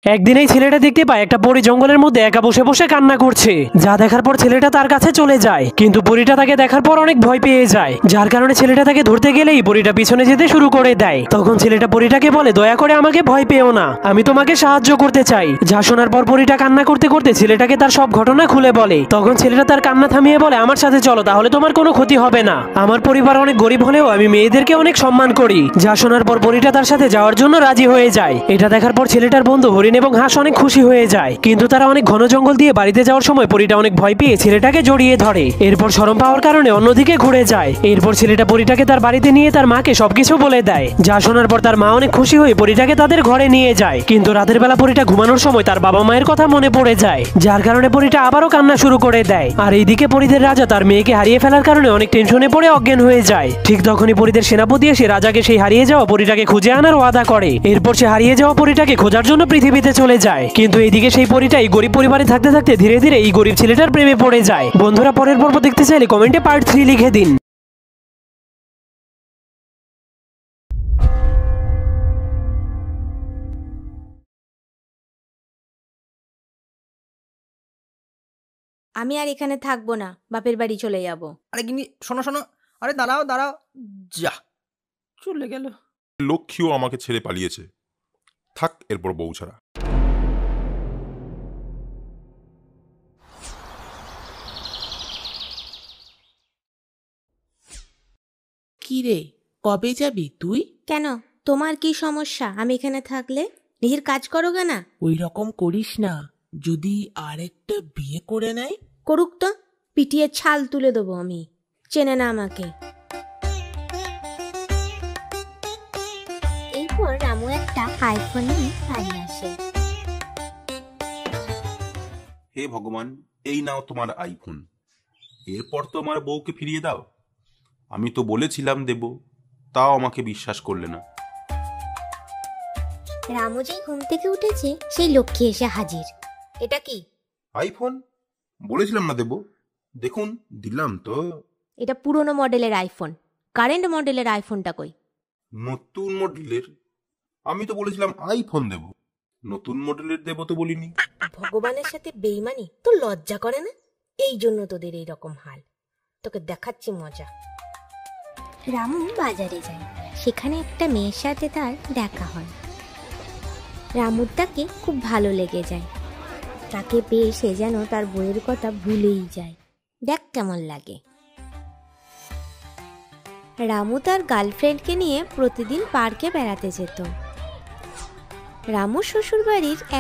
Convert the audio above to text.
একদিন এই ছেলেটা দেখতে পায় একটা পরী জঙ্গলের মধ্যে একা বসে বসে কান্না করছে, যা দেখার পর ছেলেটা তার কাছে চলে যায়। কিন্তু পরীটা তাকে দেখার পর অনেক ভয় পেয়ে যায়, যার কারণে ছেলেটা তাকে ধরতে গেলেই পরীটা পিছনে যেতে শুরু করে দেয়। তখন ছেলেটা পরীটাকে বলে, দয়া করে আমাকে ভয় পেও না, আমি তোমাকে সাহায্য করতে চাই। যা শোনার পর পরীটা কান্না করতে করতে ছেলেটাকে তার সব ঘটনা খুলে বলে। তখন ছেলেটা তার কান্না থামিয়ে বলে, আমার সাথে চলো, তাহলে তোমার কোনো ক্ষতি হবে না। আমার পরিবার অনেক গরিব হলেও আমি মেয়েদেরকে অনেক সম্মান করি। যা শোনার পর পরীটা তার সাথে যাওয়ার জন্য রাজি হয়ে যায়। এটা দেখার পর ছেলেটার বন্ধু হরিণ এবং হাঁস অনেক খুশি হয়ে যায়। কিন্তু তারা অনেক ঘন জঙ্গল দিয়ে বাড়িতে যাওয়ার সময় পরীটা অনেক ভয় পেয়ে ছেলেটাকে জড়িয়ে ধরে। এরপর শরম পাওয়ার কারণে অন্যদিকে ঘুরে যায়। এরপর ছেলেটা পরীটাকে তার বাড়িতে নিয়ে তার মাকে সবকিছু বলে দেয়। যা শোনার পর তার মা অনেক খুশি হয়ে পরীটাকে তাদের ঘরে নিয়ে যায়। কিন্তু রাতের বেলা পরীটা ঘুমানোর সময় তার বাবা মায়ের কথা মনে পড়ে যায়, যার কারণে পরীটা আবারও কান্না শুরু করে দেয়। আর এইদিকে পরীদের রাজা তার মেয়েকে হারিয়ে ফেলার কারণে অনেক টেনশনে পড়ে অজ্ঞান হয়ে যায়। ঠিক তখনই পরীদের সেনাপতি এসে রাজাকে সেই হারিয়ে যাওয়া পরীটাকে খুঁজে আনার ওয়াদা করে। এরপর সে হারিয়ে যাওয়া পরীটাকে খোঁজার জন্য পৃথিবীতে চলে যায়। কিন্তু এইদিকে সেই পরীটাই গরিব পরিবারে থাকতে থাকতে ধীরে ধীরে এই গরিব ছেলেটার প্রেমে পড়ে যায়। বন্ধুরা, পরের পর্ব দেখতে চাইলে কমেন্টে পার্ট 3 লিখে দিন। আমি আর এখানে থাকবো না, বাপের বাড়ি চলে যাব। আরে গিন্নি, শোনো শোনো, আরে দাঁড়াও দাঁড়াও, যা চলে গেল। লক্ষ্মীও আমাকে ছেড়ে পালিয়েছে, থাক এরপর বউ ছাড়া। কি রে, কবে যাবি তুই? কেন, তোমার কি সমস্যা আমি এখানে থাকলে? নিজের কাজ করো না। ওই রকম করিস না, যদি আরেকটা বিয়ে করে নেয়। করুক তো, পিটিয়ে ছাল তুলে দেবো আমি। চেনে না আমাকে। এরপর রামু একটা আইফোন নিয়ে বাড়ি আসে। হে ভগবান, এই নাও তোমার আইফোন, এরপর তো আমার বউকে ফিরিয়ে দাও। আমি তো বলেছিলাম দেব, তাও আমাকে বিশ্বাস করলে না। রামু যেই ঘুম থেকে উঠেছে সেই লক্ষ্মী এসে হাজির। এটা কি? আইফোন, বলেছিলাম না দেব, দেখুন দিলাম তো। এটা পুরনো মডেলের আইফোন, কারেন্ট মডেলের আইফোনটা কই? নতুন মডেলের? আমি তো বলেছিলাম আইফোন দেব, নতুন মডেলের দেব তো বলিনি। ভগবানের সাথে বেইমানি তোর লজ্জা করে না? এই জন্য তোদের এই রকম হাল। তোকে দেখাচ্ছি মজা। রামু বাজারে যায়, সেখানে একটা মেয়ের সাথে তার দেখা হয়। রামুর তাকে খুব ভালো লেগে যায়। তাকে পেয়ে সে যেন তার বইয়ের কথা ভুলেই যায়। দেখ কেমন লাগে। রামু তার গার্লফ্রেন্ডকে নিয়ে প্রতিদিন পার্কে বেড়াতে যেত। রামু শ্বশুর বাড়ির